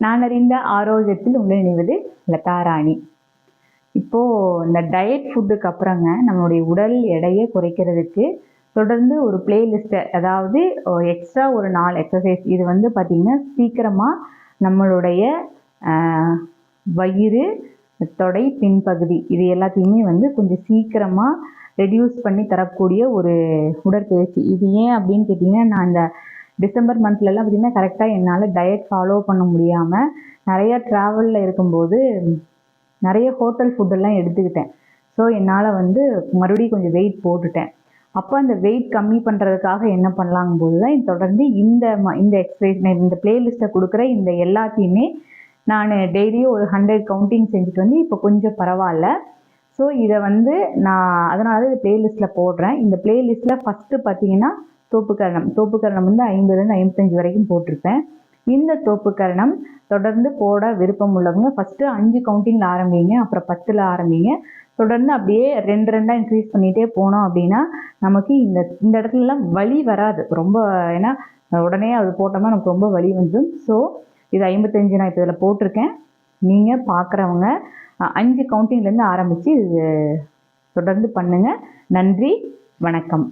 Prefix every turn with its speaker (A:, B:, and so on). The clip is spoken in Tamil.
A: நான் அறிந்த ஆரோக்கியத்தில் உங்களை இணைவது லதா ராணி. இப்போது இந்த டயட் ஃபுட்டுக்கு அப்புறங்க நம்மளுடைய உடல் எடையை குறைக்கிறதுக்கு தொடர்ந்து ஒரு பிளேலிஸ்ட்டை, அதாவது எக்ஸ்ட்ரா ஒரு 4 எக்ஸசைஸ். இது வந்து பார்த்திங்கன்னா சீக்கிரமாக நம்மளுடைய வயிறு, தொடை, பின்பகுதி இது எல்லாத்தையுமே வந்து கொஞ்சம் சீக்கிரமாக ரெடியூஸ் பண்ணி தரக்கூடிய ஒரு உடற்பயிற்சி. இது ஏன் அப்படின்னு கேட்டிங்கன்னா, நான் இந்த டிசம்பர் மந்த்லலாம் பார்த்திங்கன்னா கரெக்டாக என்னால் டயட் ஃபாலோ பண்ண முடியாமல் நிறையா ட்ராவலில் இருக்கும்போது நிறைய ஹோட்டல் ஃபுட்டெல்லாம் எடுத்துக்கிட்டேன். ஸோ என்னால் வந்து மறுபடியும் கொஞ்சம் வெயிட் போட்டுட்டேன். அப்போ அந்த வெயிட் கம்மி பண்ணுறதுக்காக என்ன பண்ணலாங்கும்போது தான் தொடர்ந்து இந்த எக்ஸசைஸ், இந்த பிளேலிஸ்ட்டை கொடுக்குற இந்த எல்லாத்தையுமே நான் டெய்லியும் ஒரு 100 கவுண்டிங் செஞ்சுட்டு வந்து இப்போ கொஞ்சம் பரவாயில்ல. ஸோ இதை வந்து நான் அதனால தான் இந்த பிளேலிஸ்ட்டில் போடுறேன். இந்த பிளேலிஸ்ட்டில் ஃபஸ்ட்டு பார்த்தீங்கன்னா தோப்புக்கரணம் வந்து 50லேருந்து 55 வரைக்கும் போட்டிருப்பேன். இந்த தோப்புக்கரணம் தொடர்ந்து போட விருப்பம் உள்ளவங்க ஃபஸ்ட்டு 5 கவுண்டிங்கில் ஆரம்பிங்க, அப்புறம் 10ல் ஆரம்பிங்க. தொடர்ந்து அப்படியே 2 இன்க்ரீஸ் பண்ணிகிட்டே போனோம் அப்படின்னா நமக்கு இந்த இடத்துலலாம் வலி வராது ரொம்ப. ஏன்னா உடனே அது போட்டோம்னா நமக்கு ரொம்ப வலி வந்துடும். ஸோ இது 55 நான் இப்போ இதில் போட்டிருக்கேன். நீங்கள் பார்க்குறவங்க 5 கவுண்டிங்லேருந்து ஆரம்பித்து இது தொடர்ந்து பண்ணுங்கள். நன்றி, வணக்கம்.